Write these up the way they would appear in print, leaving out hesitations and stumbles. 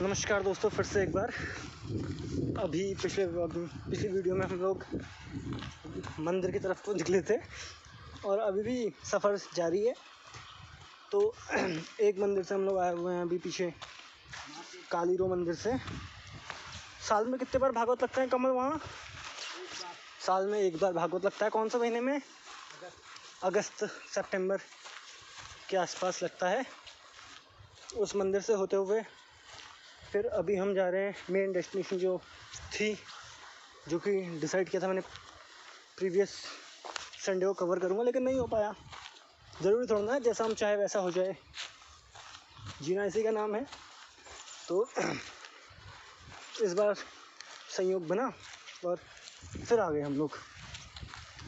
नमस्कार दोस्तों, फिर से एक बार। अभी पिछली वीडियो में हम लोग मंदिर की तरफ को निकले थे और अभी भी सफ़र जारी है। तो एक मंदिर से हम लोग आए हुए हैं अभी पीछे, कालीरो मंदिर से। साल में कितने बार भागवत लगता है कमल वहाँ? साल में एक बार भागवत लगता है। कौन सा महीने में? अगस्त सितंबर के आसपास लगता है। उस मंदिर से होते हुए फिर अभी हम जा रहे हैं मेन डेस्टिनेशन जो कि डिसाइड किया था मैंने प्रीवियस संडे को कवर करूँगा, लेकिन नहीं हो पाया। ज़रूरी थोड़ा ना जैसा हम चाहे वैसा हो जाए, जीना इसी का नाम है। तो इस बार संयोग बना और फिर आ गए हम लोग।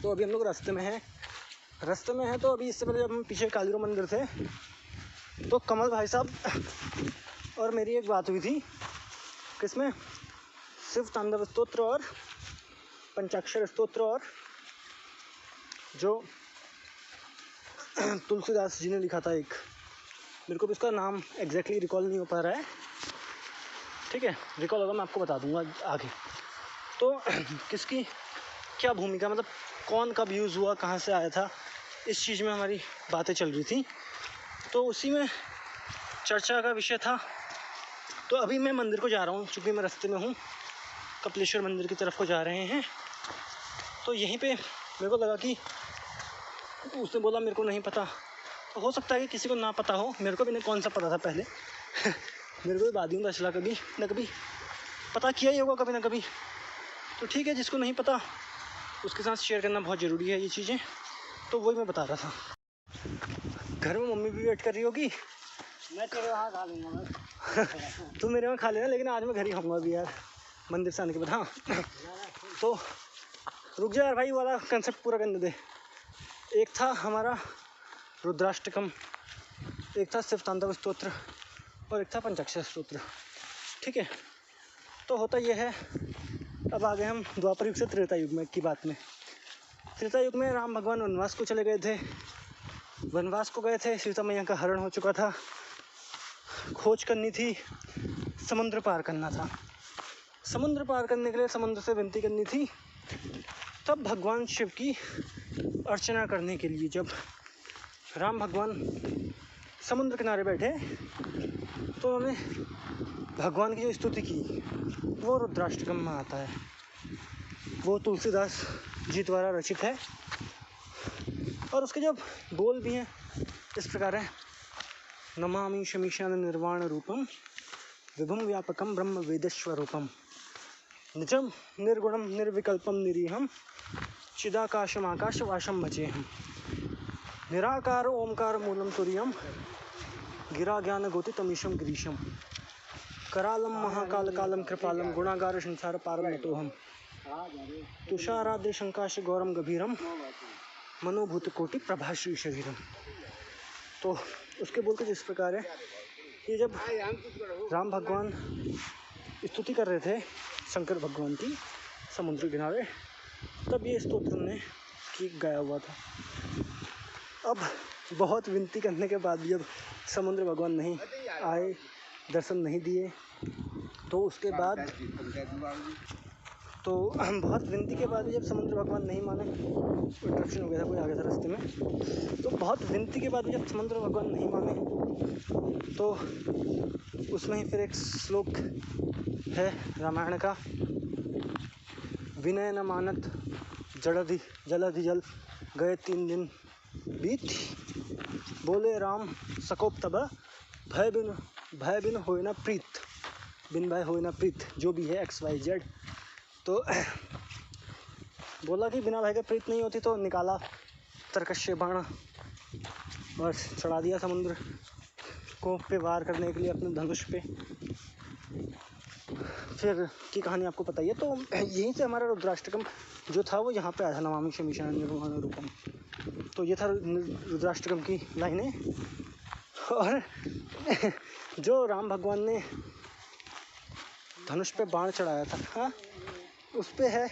तो अभी हम लोग रास्ते में हैं। तो अभी इससे पहले जब हम पीछे कालीरो मंदिर थे तो कमल भाई साहब और मेरी एक बात हुई थी। किसमें? शिव तांडव स्तोत्र और पंचाक्षर स्तोत्र, और जो तुलसीदास जी ने लिखा था एक, मेरे को भी उसका नाम एग्जैक्टली रिकॉल नहीं हो पा रहा है। ठीक है, रिकॉल होगा मैं आपको बता दूंगा आगे। तो किसकी क्या भूमिका, मतलब कौन कब यूज़ हुआ, कहाँ से आया था, इस चीज़ में हमारी बातें चल रही थी। तो उसी में चर्चा का विषय था। तो अभी मैं मंदिर को जा रहा हूँ, चूँकि मैं रास्ते में हूँ, कपिलेश्वर मंदिर की तरफ को जा रहे हैं। तो यहीं पे मेरे को लगा कि उसने बोला मेरे को नहीं पता, तो हो सकता है कि किसी को ना पता हो। मेरे को भी नहीं कौन सा पता था पहले मेरे को भी बाद में चला, कभी ना कभी पता किया ही होगा कभी ना कभी। तो ठीक है, जिसको नहीं पता उसके साथ शेयर करना बहुत ज़रूरी है ये चीज़ें। तो वही मैं बता रहा था। घर में मम्मी भी वेट कर रही होगी। मैं तेरे वहाँ खा लूँगा तू मेरे वहाँ खा लेना, लेकिन आज मैं घर ही खाऊंगा अभी यार, मंदिर से आने के बाद। हाँ तो रुक जा यार भाई, वाला कंसेप्ट पूरा करने दे। एक था हमारा रुद्राष्टकम, एक था शिव तांडव स्तोत्र और एक था पंचाक्षर स्तोत्र। ठीक है, तो होता यह है, अब आ गए हम द्वापर युग से त्रेता युग में की बात में। त्रेता युग में राम भगवान वनवास को चले गए थे। वनवास को गए थे, सीता मैया का हरण हो चुका था, खोज करनी थी, समुद्र पार करना था। समुद्र पार करने के लिए समुद्र से विनती करनी थी। तब भगवान शिव की अर्चना करने के लिए जब राम भगवान समुद्र किनारे बैठे तो उन्होंने भगवान की जो स्तुति की वो रुद्राष्टकम में आता है। वो तुलसीदास जी द्वारा रचित है और उसके जब बोल भी हैं इस प्रकार है: नमामि शमीशान निर्वाण रूपम विभुम व्यापकम ब्रह्म वेदस्वरूपम निजम निर्गुणम निर्विकल्पम निरीहम चिदाकाशमाकाशवाशम भजेहम निराकार ओंकार मूलम तुर्यम गिरा ज्ञान गोतितमीशम गिरीशम करालम महाकाल कालम कृपालम गुणागार संसार पारम नतोहम तुषाराद्य शंकाश गौरम गभीरम मनोभूत कोटि प्रभाश्री शरीरम। तो उसके बोल के जिस प्रकार है कि जब राम भगवान स्तुति कर रहे थे शंकर भगवान की समुद्र किनारे, तब ये स्तोत्र ने गाया हुआ था। अब बहुत विनती करने के बाद जब समुद्र भगवान नहीं आए, दर्शन नहीं दिए, तो उसके बाद बहुत विनती के बाद जब समुद्र भगवान नहीं माने, इंटरप्शन हो गया था, कोई आ गया था रास्ते में। तो बहुत विनती के बाद जब समुद्र भगवान नहीं माने तो उसमें ही फिर एक श्लोक है रामायण का: विनय न मानत जलधि जल गए 3 दिन बीत, बोले राम सकोप तब भय बिन होए न प्रीत, बिन भय होए न प्रीत, जो भी है XYZ। तो बोला कि बिना भय के प्रीत नहीं होती, तो निकाला तरकश्य बाण और चढ़ा दिया समुद्र को पे वार करने के लिए अपने धनुष पे। फिर की कहानी आपको पता ही है। तो यहीं से हमारा रुद्राष्टकम जो था वो यहाँ पे आया था, नमामि शमीशान निर्वाण रूपम। तो ये था रुद्राष्टकम की लाइनें। और जो राम भगवान ने धनुष पे बाण चढ़ाया था, हाँ, उस पे है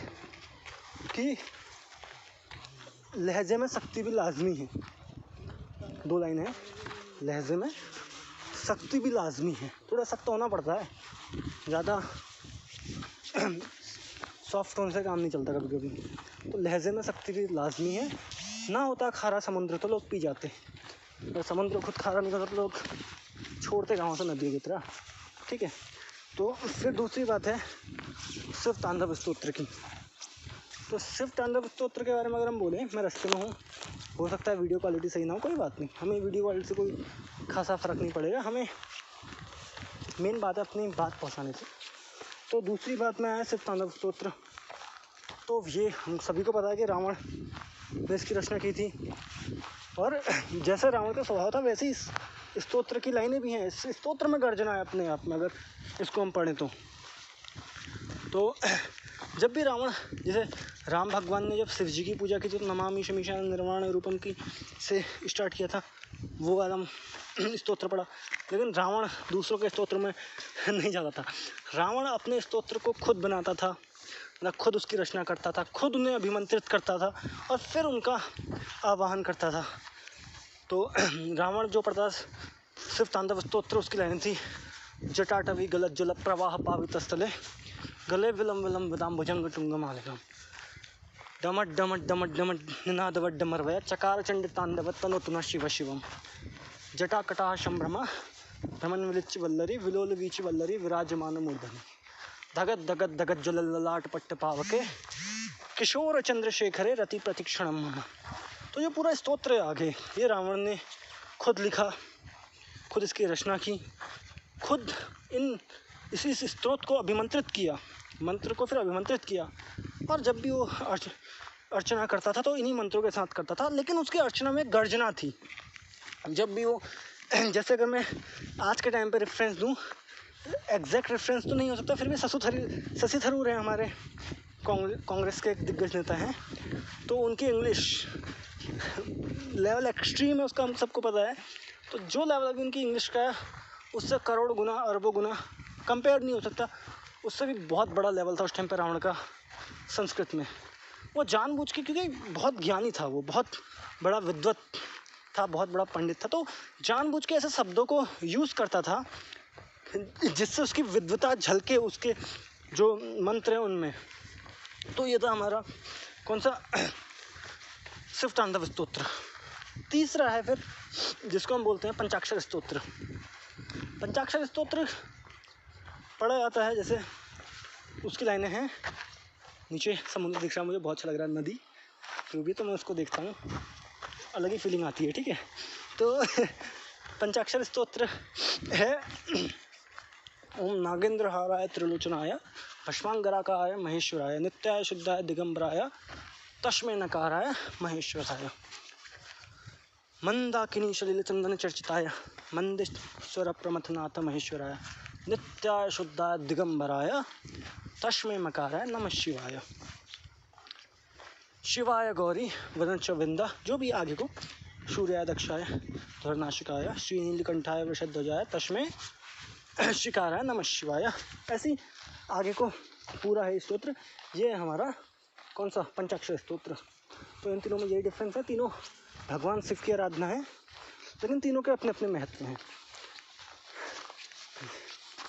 कि लहजे में शक्ति भी लाजमी है। 2 लाइन है, लहजे में शक्ति भी लाजमी है। थोड़ा सख्त होना पड़ता है, ज़्यादा सॉफ्ट टोन से काम नहीं चलता कभी कभी। तो लहजे में सख्ती भी लाजमी है। ना होता खारा समुद्र तो लोग पी जाते, और समुद्र खुद खारा नहीं करता तो लोग छोड़ते गाँव से नदियों की तरह। ठीक है, तो फिर दूसरी बात है शिव तांडव स्तोत्र की। तो शिव तांडव स्तोत्र के बारे में अगर हम बोलें, मैं रास्ते में हूँ, हो सकता है वीडियो क्वालिटी सही ना हो, कोई बात नहीं, हमें वीडियो क्वालिटी से कोई खासा फ़र्क नहीं पड़ेगा, हमें मेन बात है अपनी बात पहुँचाने से। तो दूसरी बात में आया शिव तांडव स्तोत्र। तो ये हम सभी को पता है कि रावण ने इसकी रचना की थी, और जैसे रावण का स्वभाव था वैसे ही इस स्तोत्र की लाइनें भी हैं। इस स्तोत्र में गर्जना है अपने आप में, अगर इसको हम पढ़ें तो जब भी रावण, जैसे राम भगवान ने जब शिव जी की पूजा की थी तो नमामि शमीशा निर्वाण रूपम की से स्टार्ट किया था, वो वाला स्तोत्र पढ़ा। लेकिन रावण दूसरों के स्तोत्र में नहीं जाता था, रावण अपने स्तोत्र को खुद बनाता था, मतलब खुद उसकी रचना करता था, खुद उन्हें अभिमंत्रित करता था और फिर उनका आवाहन करता था। तो रावण जो पढ़ता शिव तांडव स्तोत्र, उसकी लाइन थी जटाटवी गलत जल प्रवाह पावित स्थले गले विलम विलम विदाम भुजंग टुंगम आलेगम डमट डमट डमट डमट निनादवट डमरवय चकार चंड तांडव तनोतुना शिव शिवम जटा कटाह संभ्रमा भ्रमण विलिच वल्लरी विलोल वीच वल्लरी विराजमान मूर्धनि धगत धगत धगत ज्वल ललाट पट्ट पावके किशोर चंद्रशेखरे रति प्रतिक्षणम। तो ये पूरा स्तोत्र है आगे, ये रावण ने खुद लिखा, खुद इसकी रचना की, खुद इसी स्तोत्र को अभिमंत्रित किया, मंत्र को फिर अभिमंत्रित किया, और जब भी वो अर्चना करता था तो इन्हीं मंत्रों के साथ करता था। लेकिन उसकी अर्चना में गर्जना थी। जब भी वो, जैसे अगर मैं आज के टाइम पे रेफरेंस दूं, एग्जैक्ट रेफरेंस तो नहीं हो सकता, फिर भी शशि थरूर हैं हमारे कांग्रेस के एक दिग्गज नेता हैं, तो उनकी इंग्लिश लेवल एक्सट्रीम है, उसका हम सबको पता है। तो जो लेवल अभी उनकी इंग्लिश का है उससे करोड़ गुना अरबों गुना कंपेयर नहीं हो सकता, उससे भी बहुत बड़ा लेवल था उस टाइम पर रावण का संस्कृत में। वो जानबूझ के, क्योंकि बहुत ज्ञानी था, वो बहुत बड़ा विद्वत था, बहुत बड़ा पंडित था, तो जानबूझ के ऐसे शब्दों को यूज़ करता था जिससे उसकी विद्वता झलके उसके जो मंत्र हैं उनमें। तो ये था हमारा कौन सा शिव तांडव स्तोत्र। तीसरा है फिर जिसको हम बोलते हैं पंचाक्षर स्तोत्र। पंचाक्षर स्तोत्र पढ़ा जाता है, जैसे उसकी लाइनें हैं, नीचे समुद्र दिख रहा है, मुझे बहुत अच्छा लग रहा है, नदी जो भी, तो मैं उसको देखता हूँ, अलग ही फीलिंग आती है। ठीक है, तो पंचाक्षर स्तोत्र है ओम नागेंद्रहाराय त्रिलोचनाय भस्मांगराकाय महेश्वराय नित्याय शुद्धाय दिगंबराय तस्मै नकाराय महेश्वराय मंदाकिनी सलिल चंदन चर्चिताय मंदेश्वर प्रमथनाथ महेश्वराय नित्याय शुद्धाय दिगंबराय तस्मै मकाराय नमः शिवाय। शिवाय गौरी वदन च विंदा, जो भी आगे को, सूर्याय दक्षाय धर्नाशिकाय श्रीनीलकंठाय वृषध्वजाय तस्मै शिकाराय नमः शिवाय। ऐसी आगे को पूरा है स्तोत्र। ये है हमारा कौन सा पंचाक्षर स्तोत्र। तो इन तीनों में यही डिफरेंस है, तीनों भगवान शिव की आराधना है, लेकिन तीनों के अपने अपने महत्व हैं।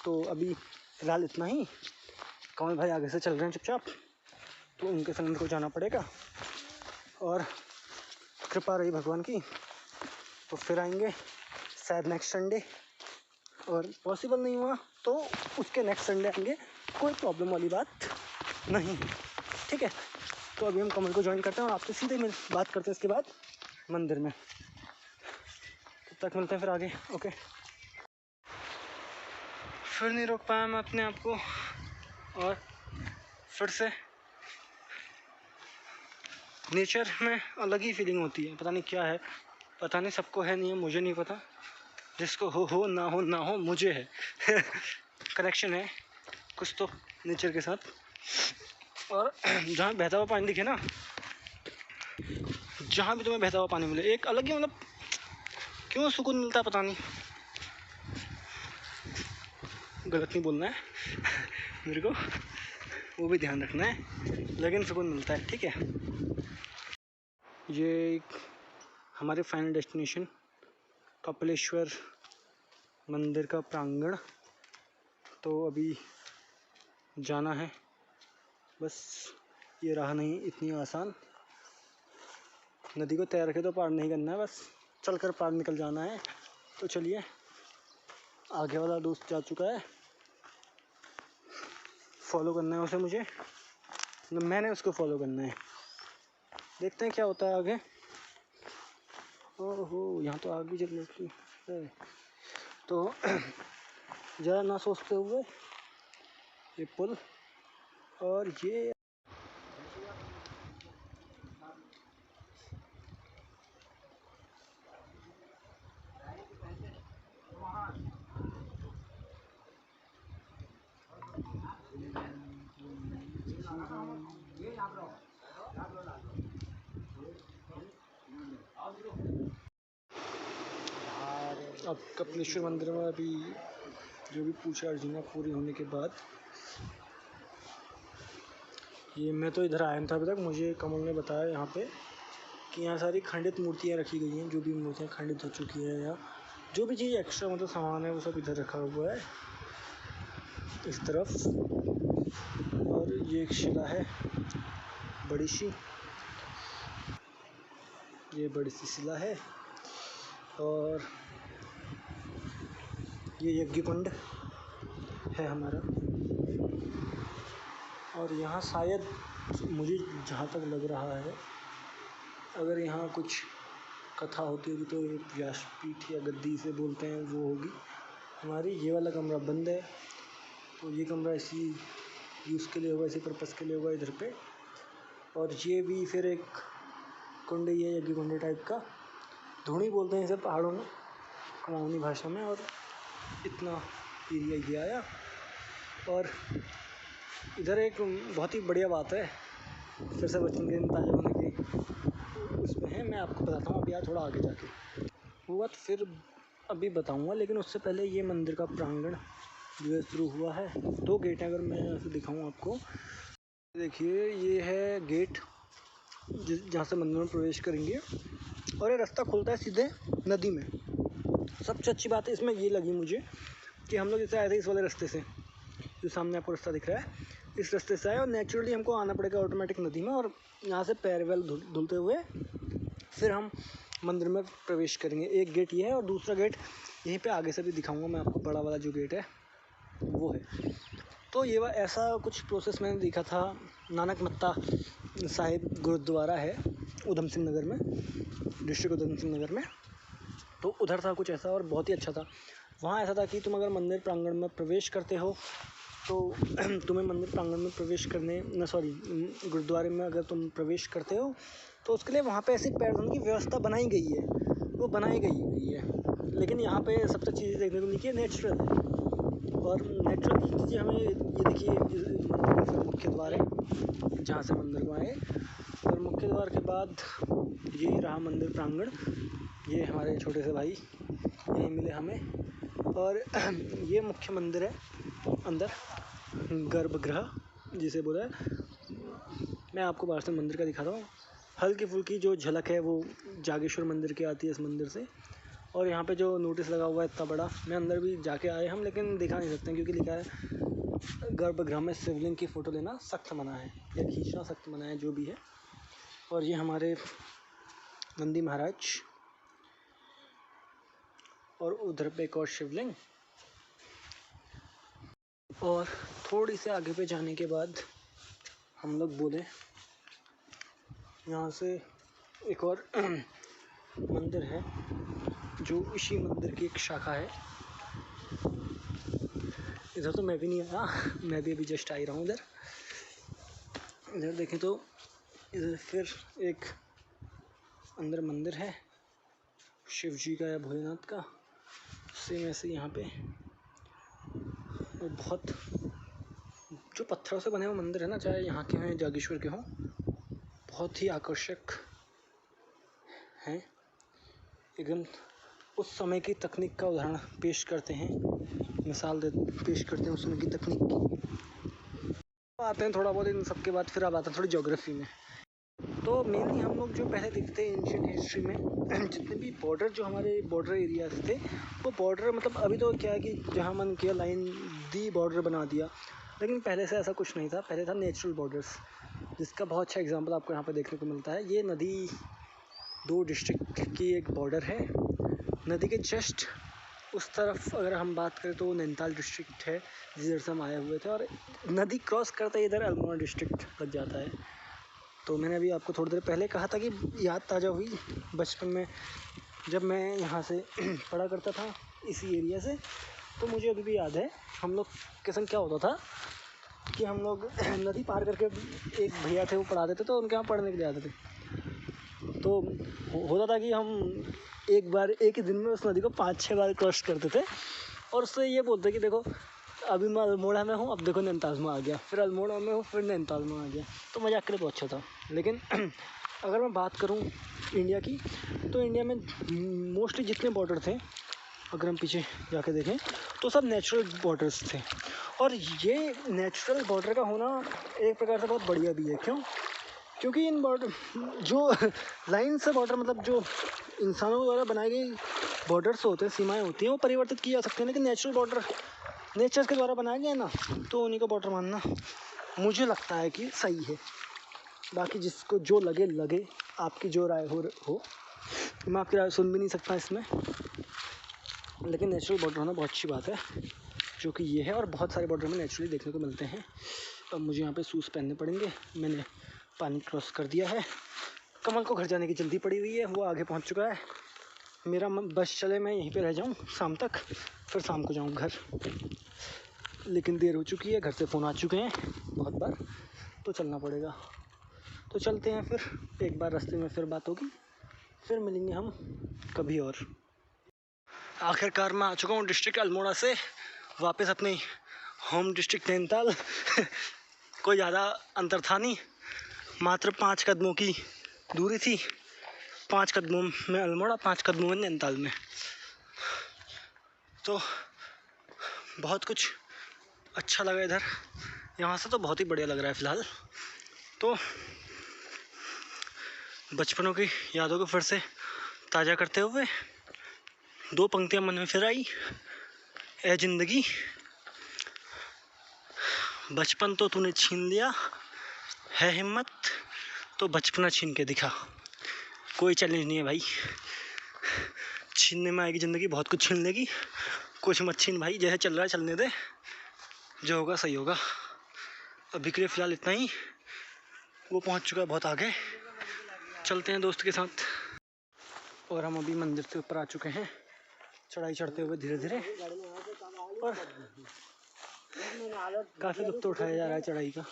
तो अभी फिलहाल इतना ही। कमल भाई आगे से चल रहे हैं चुपचाप, तो उनके संग को जाना पड़ेगा, और कृपा रही भगवान की तो फिर आएंगे शायद नेक्स्ट संडे, और पॉसिबल नहीं हुआ तो उसके नेक्स्ट संडे आएंगे, कोई प्रॉब्लम वाली बात नहीं। ठीक है, तो अभी हम कमल को ज्वाइन करते हैं और आपसे सीधे मिल बात करते हैं इसके बाद मंदिर में। तब तक मिलते हैं फिर आगे। ओके, फिर नहीं रोक पाया मैं अपने आप को, और फिर से नेचर में अलग ही फीलिंग होती है, पता नहीं क्या है, पता नहीं सबको है, नहीं है, मुझे नहीं पता, जिसको हो ना हो मुझे है कनेक्शन है कुछ तो नेचर के साथ। और जहाँ बहता हुआ पानी दिखे ना, जहाँ भी तुम्हें बहता हुआ पानी मिले, एक अलग ही, मतलब क्यों सुकून मिलता है पता नहीं, गलत नहीं बोलना है मेरे को, वो भी ध्यान रखना है, लेकिन सुकून मिलता है। ठीक है, ये हमारे फाइनल डेस्टिनेशन कपिलेश्वर मंदिर का प्रांगण तो अभी जाना है, बस ये राह नहीं इतनी आसान, नदी को तैर के तो पार नहीं करना है, बस चलकर पार निकल जाना है। तो चलिए, आगे वाला दोस्त जा चुका है, फॉलो करना है उसे मुझे, मैंने उसको फॉलो करना है। देखते हैं क्या होता है आगे। ओहो, यहाँ तो आगे चलने की है, तो ज़रा ना सोचते हुए ये पुल और ये अब कपिलेश्वर मंदिर में अभी जो भी पूजा अर्चना पूरी होने के बाद, ये मैं तो इधर आया था अभी तक, मुझे कमल ने बताया यहाँ पे कि यहाँ सारी खंडित मूर्तियाँ रखी गई हैं, जो भी मूर्तियाँ खंडित हो चुकी हैं या जो भी चीज़ एक्स्ट्रा मतलब सामान है वो सब इधर रखा हुआ है इस तरफ। और ये एक शिला है बड़ी सी, ये बड़ी सी शिला है, और ये यज्ञ कुंड है हमारा। और यहाँ शायद मुझे जहाँ तक लग रहा है, अगर यहाँ कुछ कथा होती होगी तो एक व्यासपीठ या गद्दी से बोलते हैं वो होगी हमारी। ये वाला कमरा बंद है, तो ये कमरा इसी यूज़ के लिए होगा, इसी पर्पज़ के लिए होगा इधर पे। और ये भी फिर एक कुंड ही है, यज्ञ कुंड टाइप का, धूणी बोलते हैं इसे पहाड़ों में, कुमाऊनी भाषा में। और इतना एरिया ये आया। और इधर एक बहुत ही बढ़िया बात है, फिर से बचपन के दिन ताज़ा होने की उसमें है, मैं आपको बताता हूँ अभी यार थोड़ा आगे जाके, वो बात फिर अभी बताऊँगा। लेकिन उससे पहले ये मंदिर का प्रांगण जो है शुरू हुआ है। 2 गेट हैं, अगर मैं यहाँ से दिखाऊँ आपको, देखिए ये है गेट जहाँ से मंदिर में प्रवेश करेंगे, और ये रास्ता खुलता है सीधे नदी में। सबसे अच्छी बात है इसमें ये लगी मुझे कि हम लोग जैसे आए थे इस वाले रास्ते से, जो सामने आपको रास्ता दिख रहा है, इस रास्ते से आए और नेचुरली हमको आना पड़ेगा ऑटोमेटिक नदी में, और यहाँ से पैर वैल धुलते हुए फिर हम मंदिर में प्रवेश करेंगे। एक गेट ये है, और दूसरा गेट यहीं पे आगे से भी दिखाऊंगा मैं आपको, बड़ा वाला जो गेट है वो है। तो ये ऐसा कुछ प्रोसेस मैंने देखा था, नानक मत्ता साहिब गुरुद्वारा है उधम सिंह नगर में, डिस्ट्रिक्ट उधम सिंह नगर में, तो उधर था कुछ ऐसा और बहुत ही अच्छा था। वहाँ ऐसा था कि तुम अगर मंदिर प्रांगण में प्रवेश करते हो तो तुम्हें मंदिर प्रांगण में प्रवेश करने गुरुद्वारे में अगर तुम प्रवेश करते हो तो उसके लिए वहाँ पे ऐसी पैर धोने की व्यवस्था बनाई गई है, वो बनाई गई है। लेकिन यहाँ पे सबसे चीज़ें देखने को मिली है नेचुरल है, और नेचुरल की चीज़ें हमें ये देखिए, मंदिर का मुख्य द्वार है जहाँ से मंदिर को आए, और मुख्य द्वार के बाद ये रहा मंदिर प्रांगण। ये हमारे छोटे से भाई यहीं मिले हमें, और ये मुख्य मंदिर है, अंदर गर्भगृह जिसे बोला है। मैं आपको बाहर से मंदिर का दिखाता हूँ, हल्की फुल्की जो झलक है वो जागेश्वर मंदिर की आती है इस मंदिर से। और यहाँ पे जो नोटिस लगा हुआ है इतना बड़ा, मैं अंदर भी जाके आए हम, लेकिन दिखा नहीं सकते क्योंकि लिखा है गर्भगृह में शिवलिंग की फ़ोटो लेना सख्त मना है, या खींचना सख्त मना है, जो भी है। और ये हमारे नंदी महाराज, और उधर पे एक और शिवलिंग। और थोड़ी से आगे पे जाने के बाद हम लोग बोले यहाँ से एक और मंदिर है जो इसी मंदिर की एक शाखा है। इधर तो मैं भी नहीं आया, मैं भी अभी जस्ट आ ही रहा हूँ। इधर देखें तो इधर फिर एक अंदर मंदिर है शिव जी का या भोलेनाथ का, सेम ऐसे यहाँ पे। और बहुत जो पत्थरों से बने हुए मंदिर है ना, चाहे यहाँ के हों जागेश्वर के हों, बहुत ही आकर्षक हैं। एकदम उस समय की तकनीक का उदाहरण पेश करते हैं, मिसाल पेश करते हैं उस समय की तकनीक की। आते हैं थोड़ा बहुत इन सब के बाद, फिर अब आता है थोड़ी ज्योग्राफी में। तो मेनली हम लोग जो पहले देखते हैं एंशियंट हिस्ट्री में जितने भी बॉर्डर जो हमारे बॉर्डर एरियाज थे, वो बॉर्डर मतलब अभी तो क्या है कि जहाँ मन किया लाइन दी बॉर्डर बना दिया, लेकिन पहले से ऐसा कुछ नहीं था। पहले था नेचुरल बॉर्डर्स, जिसका बहुत अच्छा एग्जांपल आपको यहाँ पे देखने को मिलता है। ये नदी 2 डिस्ट्रिक्ट की एक बॉर्डर है। नदी के जस्ट उस तरफ अगर हम बात करें तो नैनीताल डिस्ट्रिक्ट है, जिधर से हम आए हुए थे, और नदी क्रॉस करते ही इधर अल्मोड़ा डिस्ट्रिक्ट लग जाता है। तो मैंने अभी आपको थोड़ी देर पहले कहा था कि याद ताज़ा हुई बचपन में, जब मैं यहाँ से पढ़ा करता था इसी एरिया से। तो मुझे अभी भी याद है हम लोग के संग क्या होता था कि हम लोग नदी पार करके, एक भैया थे वो पढ़ाते थे, तो उनके यहाँ पढ़ने के लिए आते थे। तो होता था कि हम एक ही दिन में उस नदी को 5-6 बार क्रॉस करते थे, और उससे ये बोलते कि देखो अभी मैं अल्मोड़ा में हूँ, अब देखो नैनीताल में आ गया, फिर अल्मोड़ा में हूँ, फिर नैनीताल में आ गया। तो मज़ाक के लिए बहुत अच्छा था। लेकिन अगर मैं बात करूँ इंडिया की, तो इंडिया में मोस्टली जितने बॉर्डर थे, अगर हम पीछे जाके देखें तो सब नेचुरल बॉर्डर्स थे। और ये नेचुरल बॉर्डर का होना एक प्रकार से बहुत बढ़िया भी है। क्यों? क्योंकि इन बॉर्डर जो लाइन से बॉर्डर, मतलब जो इंसानों द्वारा बनाई गई बॉर्डर्स होते हैं, सीमाएं होती हैं, वो परिवर्तित की जा सकती हैं। लेकिन नेचुरल बॉर्डर नेचर के द्वारा बनाया गया ना, तो उन्हीं को बॉर्डर मानना मुझे लगता है कि सही है। बाकी जिसको जो लगे, आपकी जो राय हो, मैं आपकी राय सुन भी नहीं सकता इसमें। लेकिन नेचुरल बॉर्डर होना बहुत अच्छी बात है, जो कि ये है। और बहुत सारे बॉर्डर में नेचुरली देखने को मिलते हैं। अब मुझे यहाँ पे शूज़ पहनने पड़ेंगे। मैंने पानी क्रॉस कर दिया है। कमल को घर जाने की जल्दी पड़ी हुई है, वो आगे पहुँच चुका है। मेरा बस चले मैं यहीं पे रह जाऊँ शाम तक, फिर शाम को जाऊँ घर। लेकिन देर हो चुकी है, घर से फ़ोन आ चुके हैं बहुत बार, तो चलना पड़ेगा। तो चलते हैं फिर, एक बार रास्ते में फिर बात होगी, फिर मिलेंगे हम कभी और। आखिरकार मैं आ चुका हूँ डिस्ट्रिक्ट अल्मोड़ा से वापस अपनी होम डिस्ट्रिक्ट नैनीताल। कोई ज़्यादा अंतर था नहीं, मात्र 5 कदमों की दूरी थी। 5 कदमों में अल्मोड़ा, 5 कदमों में नैनीताल में। तो बहुत कुछ अच्छा लगा इधर, यहाँ से तो बहुत ही बढ़िया लग रहा है फ़िलहाल। तो बचपनों की यादों को फिर से ताज़ा करते हुए 2 पंक्तियाँ मन में फिर आई। ए ज़िंदगी, बचपन तो तूने छीन लिया, है हिम्मत तो बचपना छीन के दिखा। कोई चैलेंज नहीं है भाई, छीनने में आएगी ज़िंदगी, बहुत कुछ छीन लेगी। कुछ मत छीन भाई, जैसे चल रहा है चलने दे, जो होगा सही होगा। अभी के लिए फ़िलहाल इतना ही, वो पहुंच चुका है बहुत आगे। चलते हैं दोस्त के साथ। और हम अभी मंदिर से ऊपर आ चुके हैं, चढ़ाई चढ़ते हुए धीरे धीरे। और काफ़ी दुख तो उठाया जा रहा है चढ़ाई का।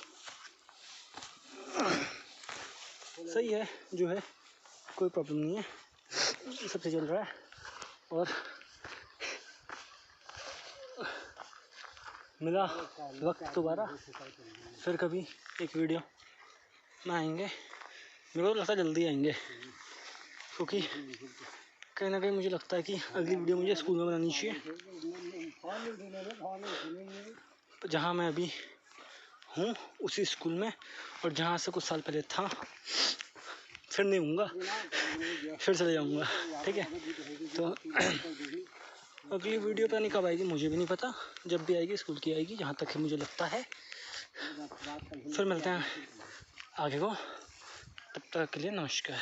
सही है जो है, कोई प्रॉब्लम नहीं है, सबसे चल रहा है। और मिला वक्त दोबारा, फिर कभी एक वीडियो में आएंगे। मेरे को तो लगता है जल्दी आएंगे, क्योंकि कहीं ना कहीं मुझे लगता है कि अगली वीडियो मुझे स्कूल में बनानी चाहिए, जहाँ मैं अभी हूँ उसी स्कूल में, और जहाँ से कुछ साल पहले था। फिर नहीं हूँगा, फिर चले जाऊँगा, ठीक है। तो अगली वीडियो पता नहीं कब आएगी, मुझे भी नहीं पता। जब भी आएगी स्कूल की आएगी, जहाँ तक है मुझे लगता है। फिर मिलते हैं आगे को, तब तक के लिए नमस्कार।